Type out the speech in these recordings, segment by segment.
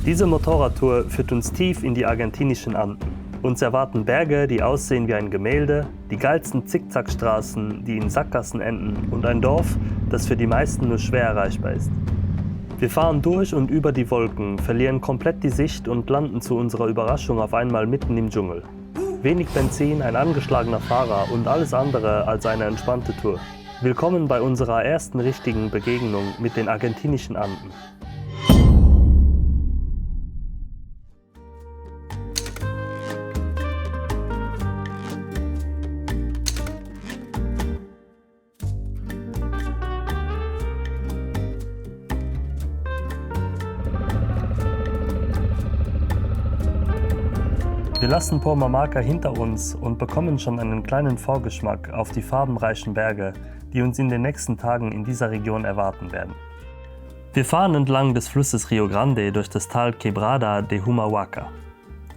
Diese Motorradtour führt uns tief in die argentinischen Anden. Uns erwarten Berge, die aussehen wie ein Gemälde, die geilsten Zickzackstraßen, die in Sackgassen enden und ein Dorf, das für die meisten nur schwer erreichbar ist. Wir fahren durch und über die Wolken, verlieren komplett die Sicht und landen zu unserer Überraschung auf einmal mitten im Dschungel. Wenig Benzin, ein angeschlagener Fahrer und alles andere als eine entspannte Tour. Willkommen bei unserer ersten richtigen Begegnung mit den argentinischen Anden. Wir lassen Purmamarca hinter uns und bekommen schon einen kleinen Vorgeschmack auf die farbenreichen Berge, die uns in den nächsten Tagen in dieser Region erwarten werden. Wir fahren entlang des Flusses Rio Grande durch das Tal Quebrada de Humahuaca,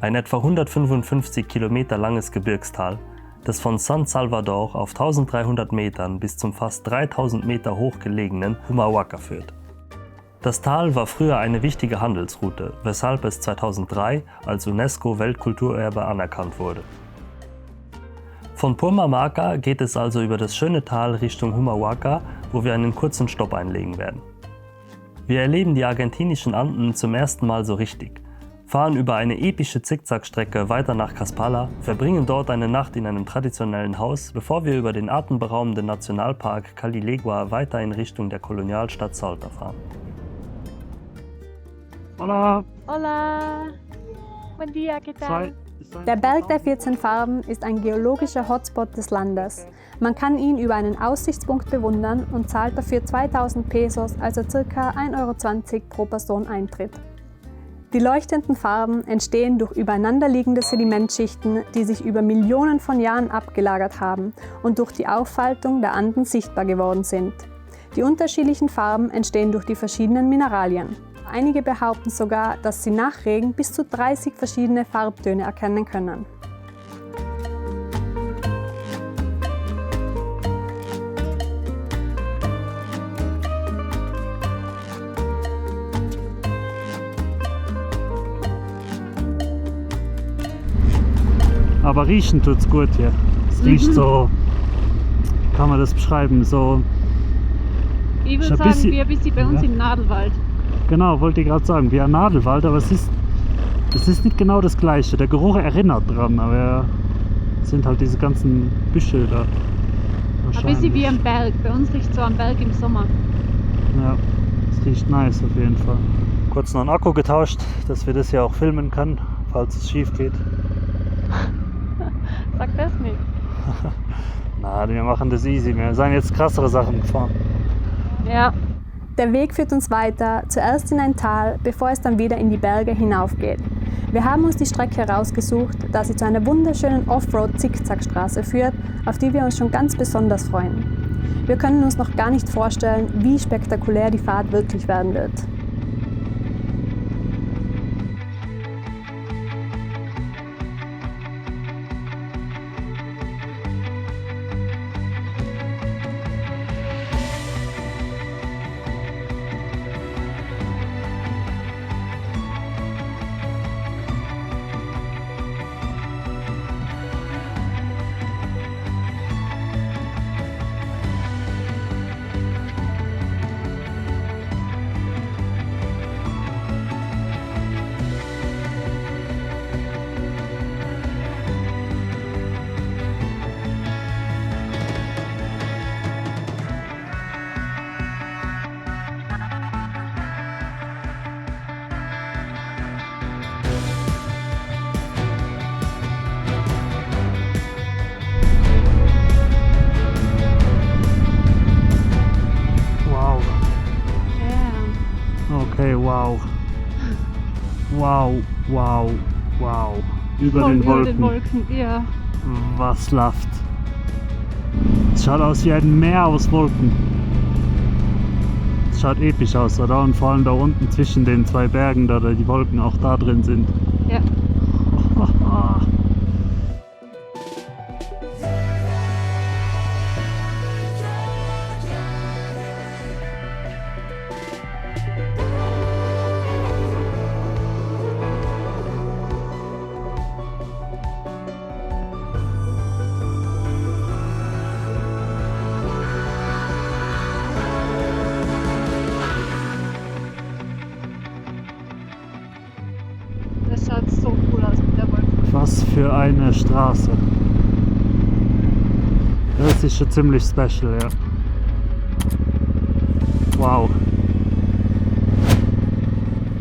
ein etwa 155 Kilometer langes Gebirgstal, das von San Salvador auf 1300 Metern bis zum fast 3000 Meter hoch gelegenen Humahuaca führt. Das Tal war früher eine wichtige Handelsroute, weshalb es 2003 als UNESCO-Weltkulturerbe anerkannt wurde. Von Purmamarca geht es also über das schöne Tal Richtung Humahuaca, wo wir einen kurzen Stopp einlegen werden. Wir erleben die argentinischen Anden zum ersten Mal so richtig, fahren über eine epische Zickzackstrecke weiter nach Caspala, verbringen dort eine Nacht in einem traditionellen Haus, bevor wir über den atemberaubenden Nationalpark Calilegua weiter in Richtung der Kolonialstadt Salta fahren. Hola. Hola. Buen día, ¿qué tal? Der Berg der 14 Farben ist ein geologischer Hotspot des Landes. Man kann ihn über einen Aussichtspunkt bewundern und zahlt dafür 2000 Pesos, also ca. 1,20 € pro Person Eintritt. Die leuchtenden Farben entstehen durch übereinanderliegende Sedimentschichten, die sich über Millionen von Jahren abgelagert haben und durch die Auffaltung der Anden sichtbar geworden sind. Die unterschiedlichen Farben entstehen durch die verschiedenen Mineralien. Einige behaupten sogar, dass sie nach Regen bis zu 30 verschiedene Farbtöne erkennen können. Aber riechen tut's gut hier. Es riecht so, kann man das beschreiben, so... Ich würde sagen, wie ein bisschen bei uns im Nadelwald. Genau, wollte ich gerade sagen, wie ein Nadelwald, aber es ist nicht genau das Gleiche. Der Geruch erinnert dran, aber es sind halt diese ganzen Büsche da. Ein bisschen wie am Berg, bei uns riecht es so am Berg im Sommer. Ja, es riecht nice auf jeden Fall. Kurz noch einen Akku getauscht, dass wir das hier auch filmen können, falls es schief geht. Sag das nicht. Na, wir machen das easy, wir sind jetzt krassere Sachen gefahren. Ja. Der Weg führt uns weiter, zuerst in ein Tal, bevor es dann wieder in die Berge hinaufgeht. Wir haben uns die Strecke herausgesucht, da sie zu einer wunderschönen Offroad-Zickzackstraße führt, auf die wir uns schon ganz besonders freuen. Wir können uns noch gar nicht vorstellen, wie spektakulär die Fahrt wirklich werden wird. Okay, wow. Wow, wow, wow. Über den Wolken. Ja. Was läuft? Es schaut aus wie ein Meer aus Wolken. Es schaut episch aus, oder? Und vor allem da unten zwischen den zwei Bergen, da die Wolken auch da drin sind. Ja. Was für eine Straße. Das ist schon ziemlich special, ja. Wow.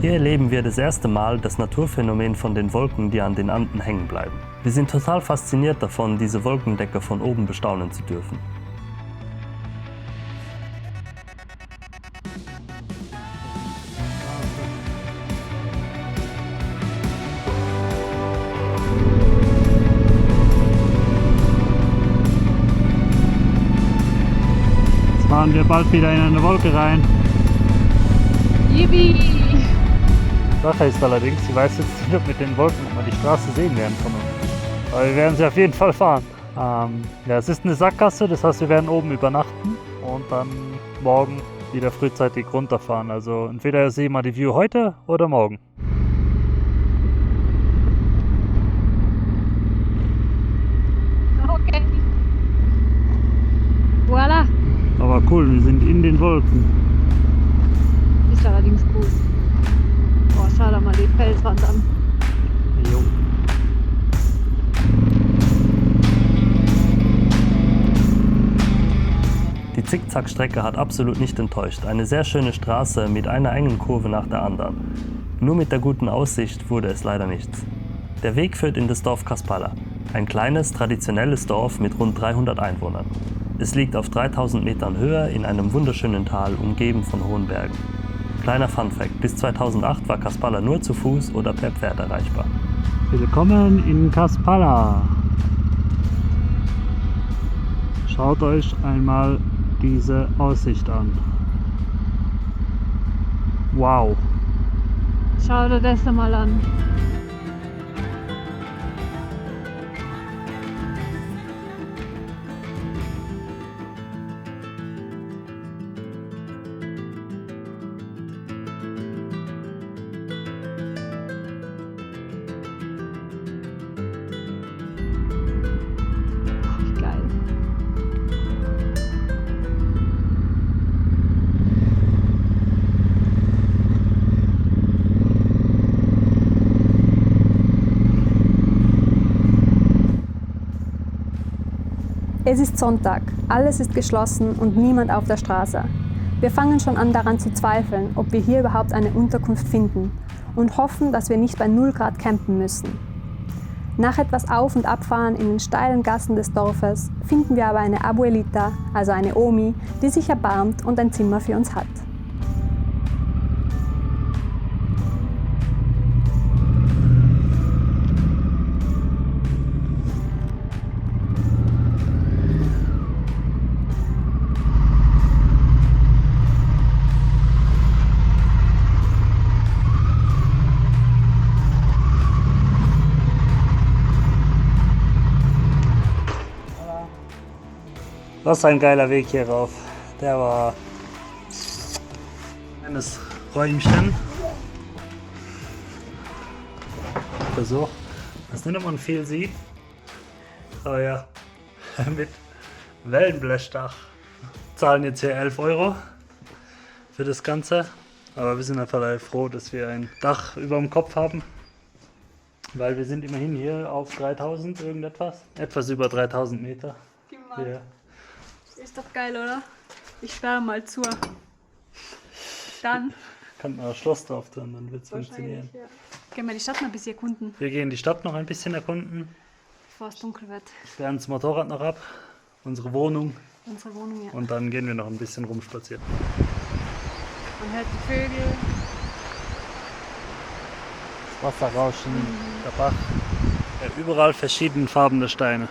Hier erleben wir das erste Mal das Naturphänomen von den Wolken, die an den Anden hängen bleiben. Wir sind total fasziniert davon, diese Wolkendecke von oben bestaunen zu dürfen. Jetzt fahren wir bald wieder in eine Wolke rein. Yippie! Sache ist allerdings, ich weiß jetzt nicht, ob mit den Wolken ob wir die Straße sehen werden von uns. Aber wir werden sie auf jeden Fall fahren. Ja, es ist eine Sackgasse, das heißt, wir werden oben übernachten und dann morgen wieder frühzeitig runterfahren. Also entweder sehen wir die View heute oder morgen. Okay. Voila! Aber cool, wir sind in den Wolken. Ist allerdings cool. Boah, schau doch mal die Felswand an. Jo. Die Zickzackstrecke hat absolut nicht enttäuscht. Eine sehr schöne Straße mit einer engen Kurve nach der anderen. Nur mit der guten Aussicht wurde es leider nichts. Der Weg führt in das Dorf Kaspala, ein kleines, traditionelles Dorf mit rund 300 Einwohnern. Es liegt auf 3000 Metern Höhe in einem wunderschönen Tal, umgeben von hohen Bergen. Kleiner Funfact: Bis 2008 war Kaspala nur zu Fuß oder per Pferd erreichbar. Willkommen in Kaspala. Schaut euch einmal diese Aussicht an. Wow. Schau dir das mal an. Geil. Es ist Sonntag, alles ist geschlossen und niemand auf der Straße. Wir fangen schon an daran zu zweifeln, ob wir hier überhaupt eine Unterkunft finden und hoffen, dass wir nicht bei 0 Grad campen müssen. Nach etwas Auf- und Abfahren in den steilen Gassen des Dorfes finden wir aber eine Abuelita, also eine Omi, die sich erbarmt und ein Zimmer für uns hat. Was ein geiler Weg hier rauf. Der war ein kleines Räumchen. So, was nicht, ob man viel sieht. Aber ja, mit Wellenblechdach. Zahlen jetzt hier 11 € für das Ganze. Aber wir sind einfach froh, dass wir ein Dach über dem Kopf haben. Weil wir sind immerhin hier auf 3000 irgendetwas. Etwas über 3000 Meter. Hier. Ist doch geil, oder? Ich sperre mal zu. Dann. Kann man das Schloss drauf tun, dann wird es funktionieren. Ja. Gehen wir die Stadt noch ein bisschen erkunden, Wir gehen die Stadt noch ein bisschen erkunden. bevor es dunkel wird. Sperren das Motorrad noch ab. Unsere Wohnung. Unsere Wohnung, ja. Und dann gehen wir noch ein bisschen rumspazieren. Man hört die Vögel. Das Wasserrauschen, der Bach. Ja, überall verschiedenfarbene Steine.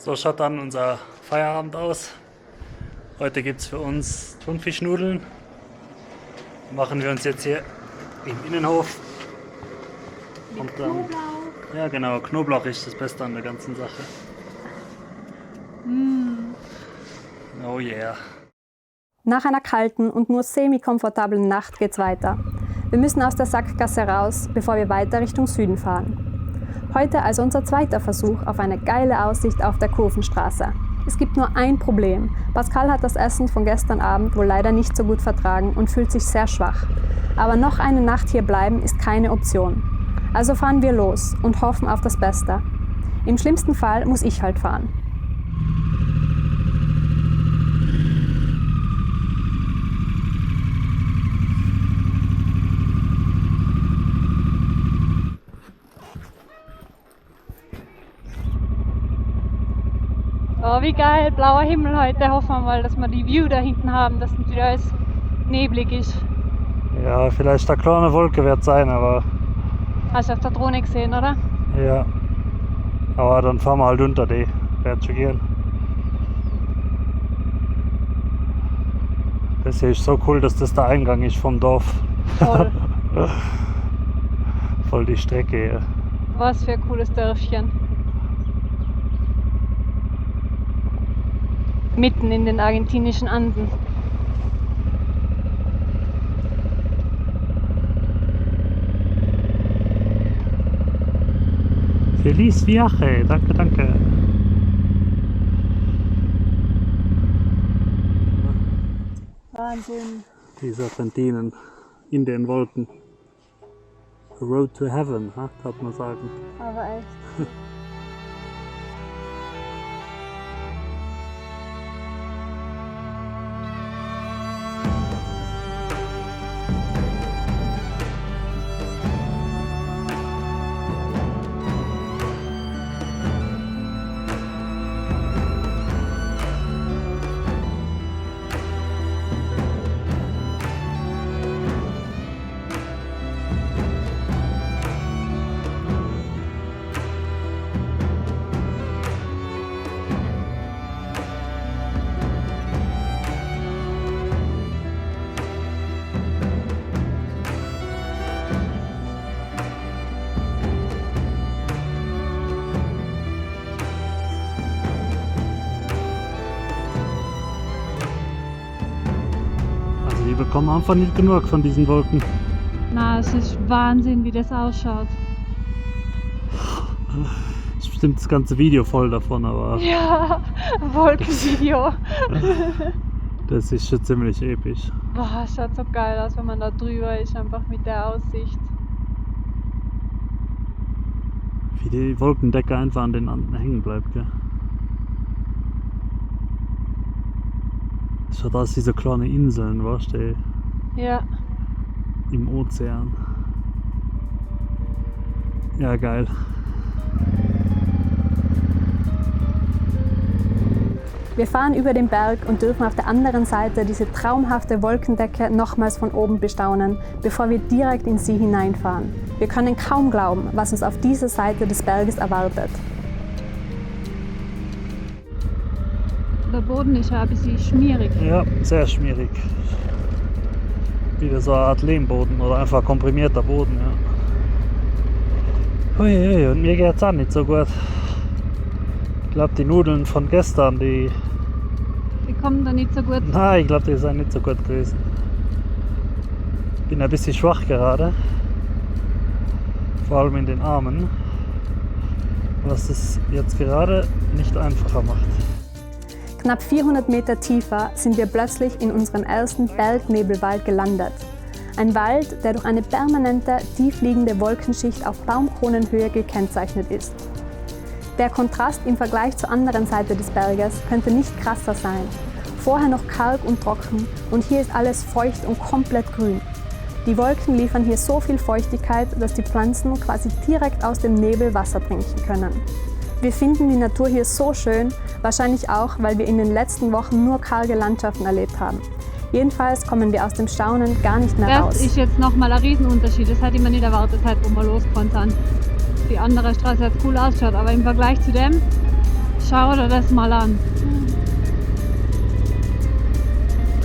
So schaut dann unser Feierabend aus. Heute gibt es für uns Thunfischnudeln. Machen wir uns jetzt hier im Innenhof. Und dann, Knoblauch. ja genau, Knoblauch ist das Beste an der ganzen Sache. Oh yeah. Nach einer kalten und nur semi-komfortablen Nacht geht's weiter. Wir müssen aus der Sackgasse raus, bevor wir weiter Richtung Süden fahren. Heute also unser zweiter Versuch auf eine geile Aussicht auf der Kurvenstraße. Es gibt nur ein Problem. Pascal hat das Essen von gestern Abend wohl leider nicht so gut vertragen und fühlt sich sehr schwach. Aber noch eine Nacht hier bleiben ist keine Option. Also fahren wir los und hoffen auf das Beste. Im schlimmsten Fall muss ich halt fahren. Oh, wie geil, blauer Himmel heute. Hoffen wir mal, dass wir die View da hinten haben, dass nicht wieder alles neblig ist. Ja, vielleicht eine kleine Wolke wird sein, aber Hast du auf der Drohne gesehen, oder? ja. Aber dann fahren wir halt unter die. Wird schon gehen. Das hier ist so cool, dass das der Eingang ist vom Dorf. Voll. Voll die Strecke hier. Was für ein cooles Dörfchen. Mitten in den argentinischen Anden. Feliz Viaje, danke, danke. Wahnsinn. Die Serpentinen in den Wolken. The road to heaven, kann man sagen. Aber echt. Also wir bekommen einfach nicht genug von diesen Wolken. Na, es ist Wahnsinn, wie das ausschaut. Das ist bestimmt das ganze Video voll davon, aber Ja, Wolkenvideo. das ist schon ziemlich episch. Boah, schaut so geil aus, wenn man da drüber ist, einfach mit der Aussicht. Wie die Wolkendecke einfach an den Anden hängen bleibt, gell? Das schaut aus wie so kleine Inseln, weißt du, Ja, im Ozean. Ja, geil. Wir fahren über den Berg und dürfen auf der anderen Seite diese traumhafte Wolkendecke nochmals von oben bestaunen, bevor wir direkt in sie hineinfahren. Wir können kaum glauben, was uns auf dieser Seite des Berges erwartet. der Boden ist ja ein bisschen schmierig. Ja, sehr schmierig. Wieder so eine Art Lehmboden oder einfach komprimierter Boden, ja. Hui, und mir geht's auch nicht so gut. Ich glaube, die Nudeln von gestern, die kommen da nicht so gut. Nein, ich glaube, die sind nicht so gut gewesen. Bin ein bisschen schwach gerade. Vor allem in den Armen. Was es jetzt gerade nicht einfacher macht. Knapp 400 Meter tiefer sind wir plötzlich in unserem ersten Bergnebelwald gelandet. Ein Wald, der durch eine permanente, tiefliegende Wolkenschicht auf Baumkronenhöhe gekennzeichnet ist. Der Kontrast im Vergleich zur anderen Seite des Berges könnte nicht krasser sein. Vorher noch karg und trocken und hier ist alles feucht und komplett grün. Die Wolken liefern hier so viel Feuchtigkeit, dass die Pflanzen quasi direkt aus dem Nebel Wasser trinken können. Wir finden die Natur hier so schön, wahrscheinlich auch, weil wir in den letzten Wochen nur karge Landschaften erlebt haben. Jedenfalls kommen wir aus dem Staunen gar nicht mehr raus. Das ist jetzt nochmal ein Riesenunterschied, das hätte ich mir nicht erwartet, wo wir losgefahren sind. Die andere Straße hat cool ausschaut, aber im Vergleich zu dem, schau dir das mal an.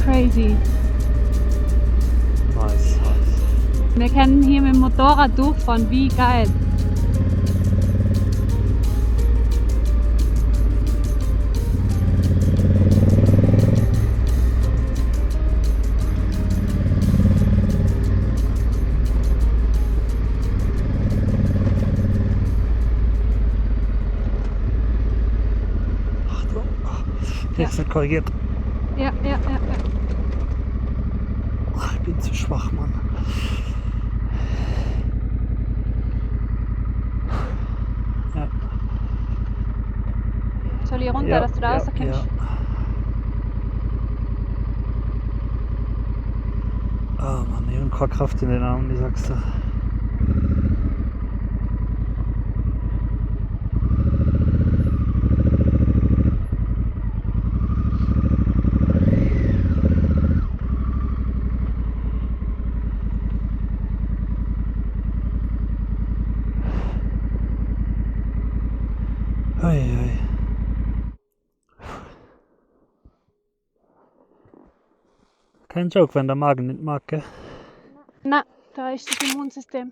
Crazy. Nice. Wir können hier mit dem Motorrad durchfahren, wie geil. Kriegst du korrigiert. Ja. Ich bin zu schwach, Mann. Ja. Soll ich runter, dass du da rauskommst? Ja. Oh Mann, ich habe keine Kraft in den Armen, wie sagst du? Ui. Kein Joke, wenn der Magen nicht mag, gell? Nein, da ist das Immunsystem.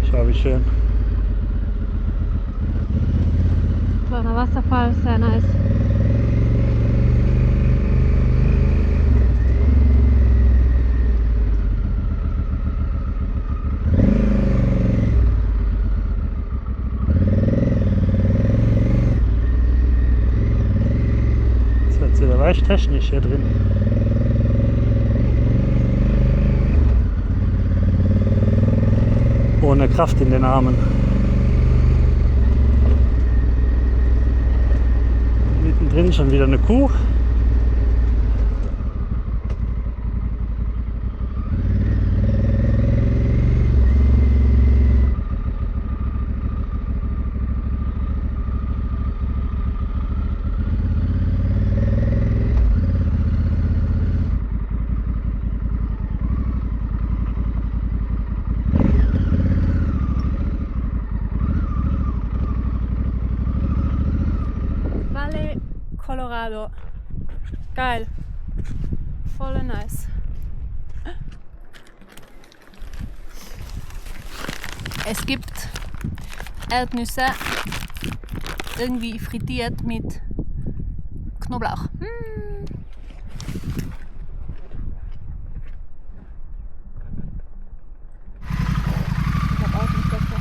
Schau, wie schön. Kleiner Wasserfall, sehr nice. Das wird wieder leicht technisch hier drin. Ohne Kraft in den Armen. Mittendrin schon wieder eine Kuh. Valle Colorado. Geil. Voll nice. Es gibt Erdnüsse, irgendwie frittiert mit Knoblauch. Ich hab auch nicht besser.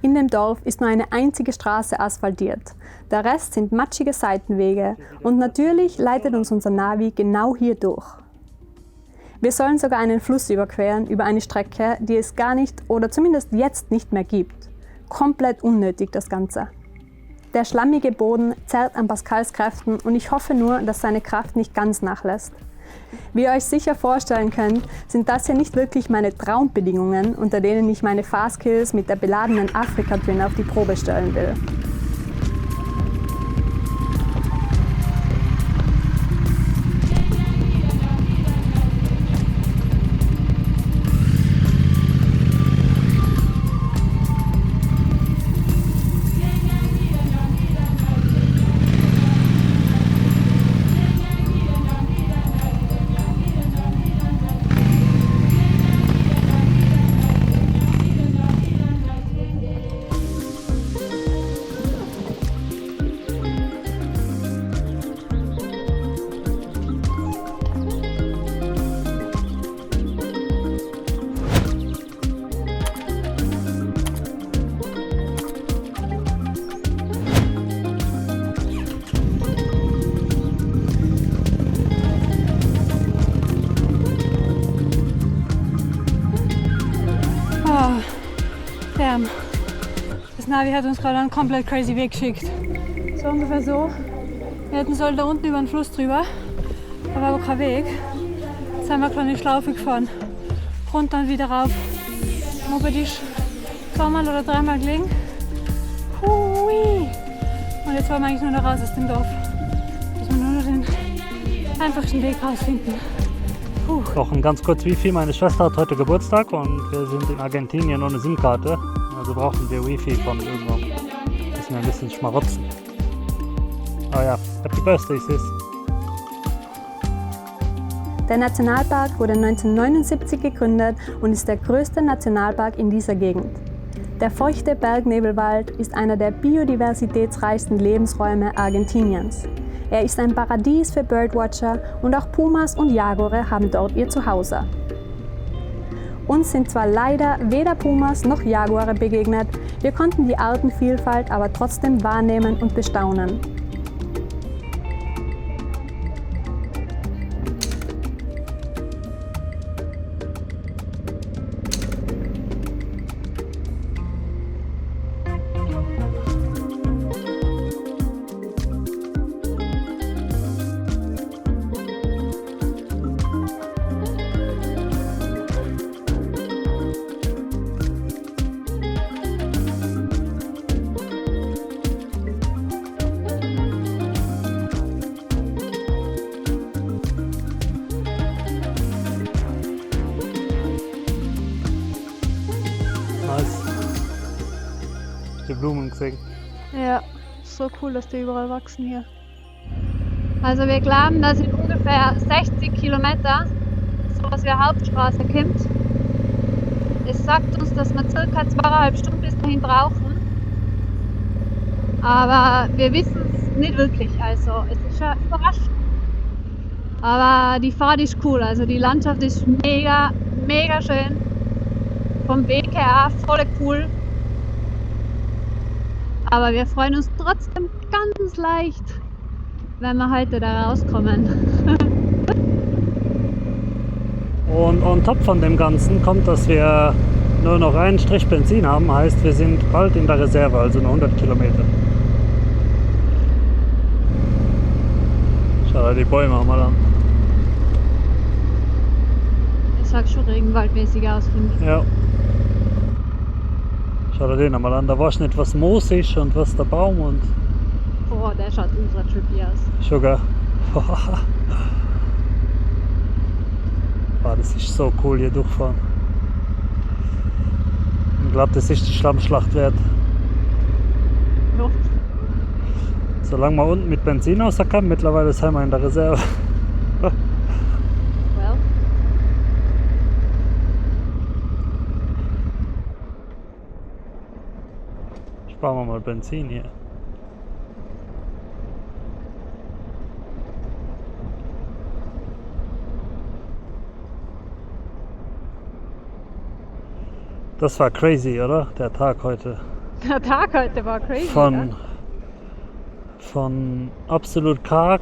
In dem Dorf ist nur eine einzige Straße asphaltiert. Der Rest sind matschige Seitenwege und natürlich leitet uns unser Navi genau hier durch. Wir sollen sogar einen Fluss überqueren über eine Strecke, die es gar nicht oder zumindest jetzt nicht mehr gibt. Komplett unnötig das Ganze. Der schlammige Boden zerrt an Pascals Kräften und ich hoffe nur, dass seine Kraft nicht ganz nachlässt. Wie ihr euch sicher vorstellen könnt, sind das ja nicht wirklich meine Traumbedingungen, unter denen ich meine Fahrskills mit der beladenen Afrika-Twin auf die Probe stellen will. Damn. Das Navi hat uns gerade einen komplett crazy Weg geschickt. So ungefähr so. Wir hätten sollen da unten über den Fluss drüber. Da war aber kein Weg. Jetzt sind wir eine kleine Schlaufe gefahren. Runter und wieder rauf. Moped ist zweimal oder dreimal gelegen. Hui. Und jetzt wollen wir eigentlich nur noch raus aus dem Dorf. Müssen wir nur noch den einfachsten Weg rausfinden. Noch ganz kurz Wifi. Meine Schwester hat heute Geburtstag und wir sind in Argentinien ohne SIM-Karte. Also brauchen wir Wifi von irgendwo. Müssen wir ein bisschen schmarotzen. Oh ja, Happy Birthday, Sis. Der Nationalpark wurde 1979 gegründet und ist der größte Nationalpark in dieser Gegend. Der feuchte Bergnebelwald ist einer der biodiversitätsreichsten Lebensräume Argentiniens. Er ist ein Paradies für Birdwatcher und auch Pumas und Jaguare haben dort ihr Zuhause. Uns sind zwar leider weder Pumas noch Jaguare begegnet, wir konnten die Artenvielfalt aber trotzdem wahrnehmen und bestaunen. Die Blumen gesehen. Ja, so cool, dass die überall wachsen hier. Also wir glauben, dass in ungefähr 60 Kilometer so aus der Hauptstraße kommt. Es sagt uns, dass wir ca. 2,5 Stunden bis dahin brauchen. Aber wir wissen es nicht wirklich, also es ist schon überraschend. Aber die Fahrt ist cool, also die Landschaft ist mega, mega schön. Vom Weg her auch voll cool. Aber wir freuen uns trotzdem ganz leicht, wenn wir heute da rauskommen. Und on top von dem Ganzen kommt, dass wir nur noch einen Strich Benzin haben, heißt wir sind bald in der Reserve, also nur 100 Kilometer. Schau dir die Bäume mal an. Ich sag schon regenwaldmäßig aus, finde ich. Ja. Schau dir den mal an, da war nicht was Moos ist und was der Baum und... Boah, der schaut ultra trippy aus. Sugar. Boah, das ist so cool hier durchfahren. Ich glaube, das ist die Schlammschlacht wert. Ja. Solange wir unten mit Benzin rauskommen, mittlerweile sind wir in der Reserve. Well. Sparen wir mal Benzin hier. Das war crazy, oder? Der Tag heute. Der Tag heute war crazy. Ja? Von absolut karg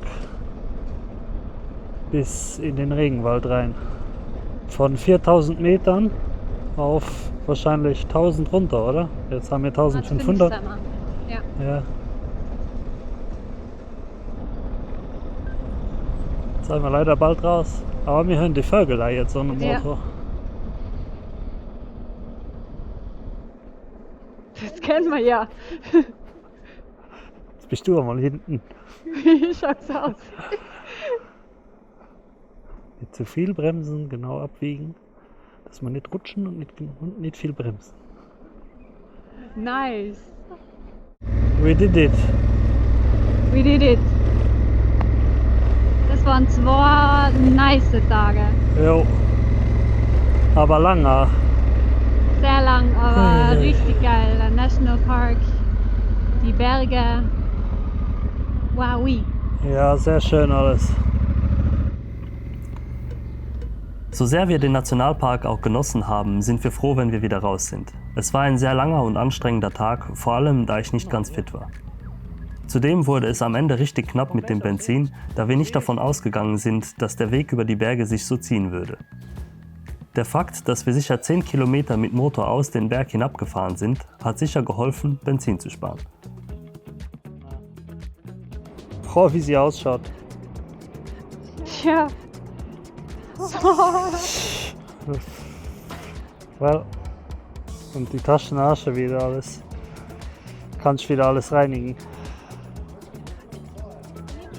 bis in den Regenwald rein. Von 4000 Metern auf wahrscheinlich 1000 runter, oder? Jetzt haben wir 1500. Ja. Ja. Jetzt sind wir leider bald raus. Aber wir hören die Vögel da jetzt so einem Ja. Motor. Das kennen wir ja. Jetzt bist du einmal hinten. Wie schaut's aus? Nicht zu viel bremsen, genau abwiegen, dass wir nicht rutschen und nicht viel bremsen. Nice. We did it. We did it. Das waren 2 nice Tage. Jo. Aber langer. Sehr lang, aber Ui. richtig geil. Der Nationalpark, die Berge. Wow. Ja, sehr schön alles. So sehr wir den Nationalpark auch genossen haben, sind wir froh, wenn wir wieder raus sind. Es war ein sehr langer und anstrengender Tag, vor allem da ich nicht ganz fit war. Zudem wurde es am Ende richtig knapp mit dem Benzin, da wir nicht davon ausgegangen sind, dass der Weg über die Berge sich so ziehen würde. Der Fakt, dass wir sicher 10 Kilometer mit Motor aus den Berg hinabgefahren sind, hat sicher geholfen, Benzin zu sparen. Oh, wie sie ausschaut. Ja. Well. Und die Taschen auch schon wieder alles. Kannst wieder alles reinigen.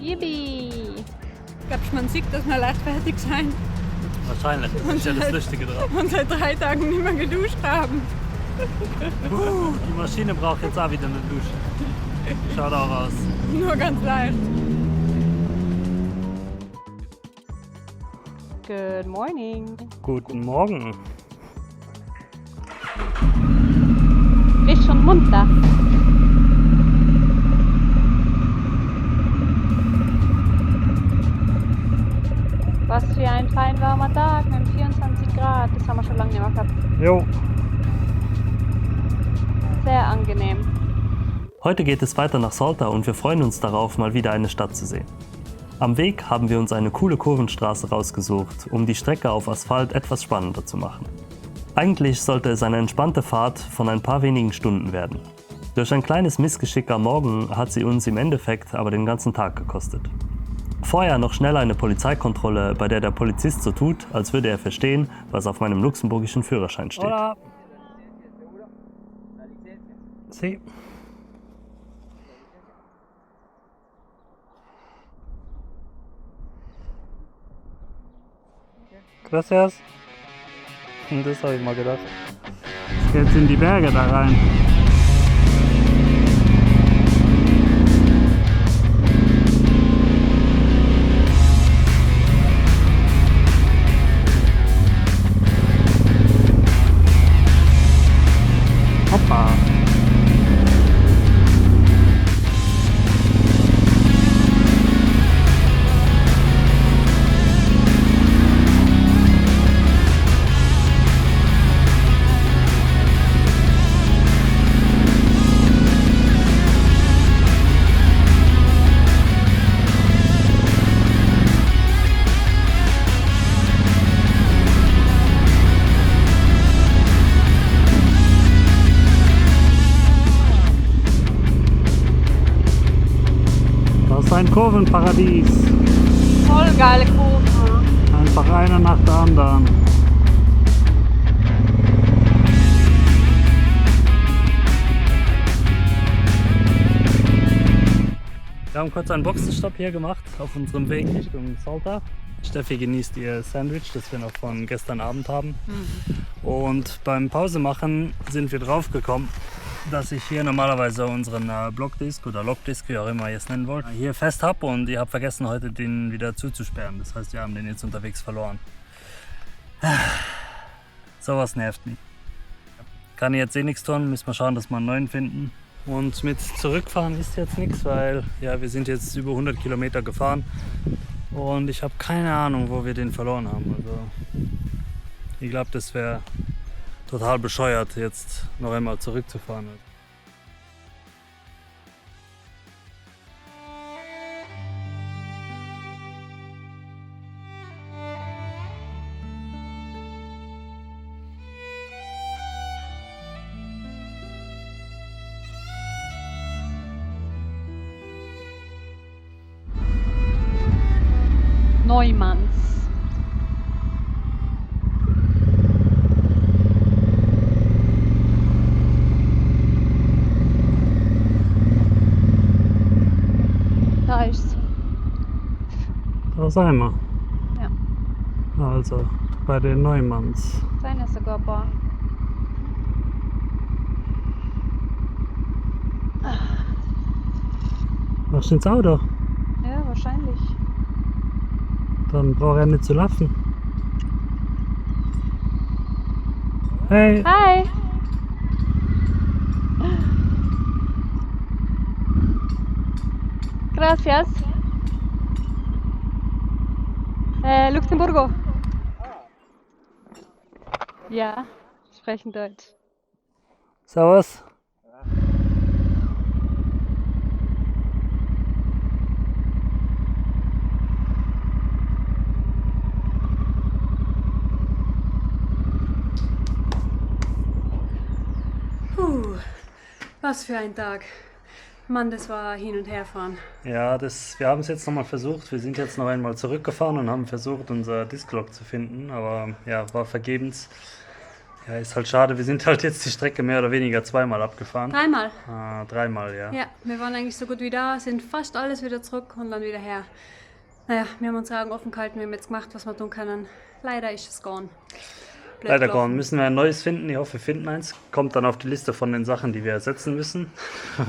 Yippie. Glaubst du, man sieht, dass wir leicht fertig sind Wahrscheinlich, das ist ja das Lustige drauf. und seit 3 Tagen nicht mehr geduscht haben? Die Maschine braucht jetzt auch wieder eine Dusche. Schaut auch aus. Nur ganz leicht. Good morning. Guten Morgen. Frisch und munter. ein fein warmer Tag mit 24 Grad. Das haben wir schon lange nicht mehr gehabt. Jo. Sehr angenehm. Heute geht es weiter nach Salta und wir freuen uns darauf, mal wieder eine Stadt zu sehen. Am Weg haben wir uns eine coole Kurvenstraße rausgesucht, um die Strecke auf Asphalt etwas spannender zu machen. Eigentlich sollte es eine entspannte Fahrt von ein paar wenigen Stunden werden. Durch ein kleines Missgeschick am Morgen hat sie uns im Endeffekt aber den ganzen Tag gekostet. Vorher noch schnell eine Polizeikontrolle, bei der der Polizist so tut, als würde er verstehen, was auf meinem luxemburgischen Führerschein steht. Hola. Sí. Gracias. Das habe ich mal gedacht. Jetzt geht's in die Berge da rein. Hoppa. Das ist ein Kurvenparadies. Voll geile Kurve. Einfach eine nach der anderen. Wir haben kurz einen Boxenstopp hier gemacht auf unserem Weg Richtung Salta. Steffi genießt ihr Sandwich, das wir noch von gestern Abend haben. Und beim Pausemachen sind wir drauf gekommen, dass ich hier normalerweise unseren Blockdisk oder Logdisk, wie auch immer ihr es nennen wollt, hier fest habe und ihr habt vergessen, heute den wieder zuzusperren. Das heißt, wir haben den jetzt unterwegs verloren. Sowas nervt mich. Kann ich jetzt eh nichts tun, müssen wir schauen, dass wir einen neuen finden. Und mit zurückfahren ist jetzt nichts, weil ja, wir sind jetzt über 100 Kilometer gefahren und ich habe keine Ahnung, wo wir den verloren haben. Also ich glaube, das wäre total bescheuert, jetzt noch einmal zurückzufahren. Neumanns. Da ist's. Da sind wir. Ja. Also bei den Neumanns. Sein ja sogar ein paar. Machst du ins Auto? Ja, wahrscheinlich. Dann braucht er nicht zu laufen. Hey! Hi! Gracias. Luxemburgo. Ja, sprechen Deutsch. Servus! Was für ein Tag. Mann, das war hin und her fahren. Ja, wir haben es jetzt nochmal versucht. Wir sind jetzt noch einmal zurückgefahren und haben versucht, unser Disklog zu finden, aber ja, war vergebens. Ja, ist halt schade. Wir sind halt jetzt die Strecke mehr oder weniger zweimal abgefahren. Dreimal. Dreimal, ja. Ja, wir waren eigentlich so gut wie da, sind fast alles wieder zurück und dann wieder her. Naja, wir haben unsere Augen offen gehalten, wir haben jetzt gemacht, was wir tun können. Leider ist es gone. Blöd Leider gelaufen. gone. Müssen wir ein neues finden. Ich hoffe, wir finden eins. Kommt dann auf die Liste von den Sachen, die wir ersetzen müssen.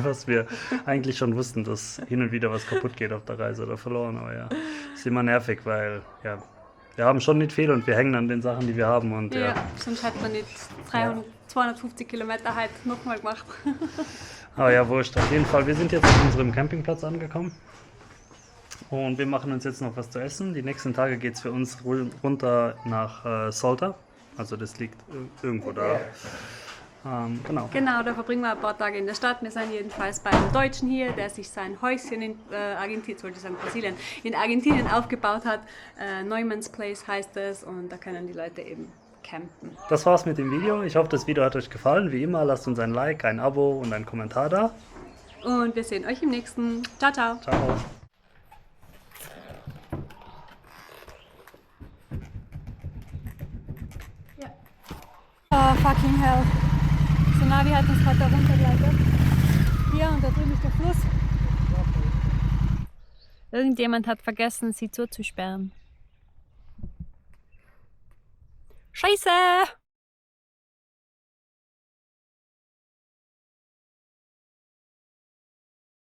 Was wir eigentlich schon wussten, dass hin und wieder was kaputt geht auf der Reise oder verloren. Aber ja, ist immer nervig, weil ja, wir haben schon nicht viel und wir hängen an den Sachen, die wir haben. Und, Ja, sonst hat man nicht 250 Kilometer halt nochmal gemacht. Aber ja, wurscht. Auf jeden Fall, wir sind jetzt auf unserem Campingplatz angekommen. Und wir machen uns jetzt noch was zu essen. Die nächsten Tage geht es für uns runter nach Salta. Also das liegt irgendwo da. Genau. Genau, da verbringen wir ein paar Tage in der Stadt. Wir sind jedenfalls bei einem Deutschen hier, der sich sein Häuschen in Brasilien, in Argentinien aufgebaut hat. Neumann's Place heißt es und da können die Leute eben campen. Das war's mit dem Video. Ich hoffe, das Video hat euch gefallen. Wie immer, lasst uns ein Like, ein Abo und einen Kommentar da. Und wir sehen euch im nächsten. Ciao, ciao. Ciao. Oh, fucking hell. So, Navi hat uns gerade da runtergeleitet. Hier und da drüben ist der Fluss. Irgendjemand hat vergessen, sie zuzusperren. Scheiße!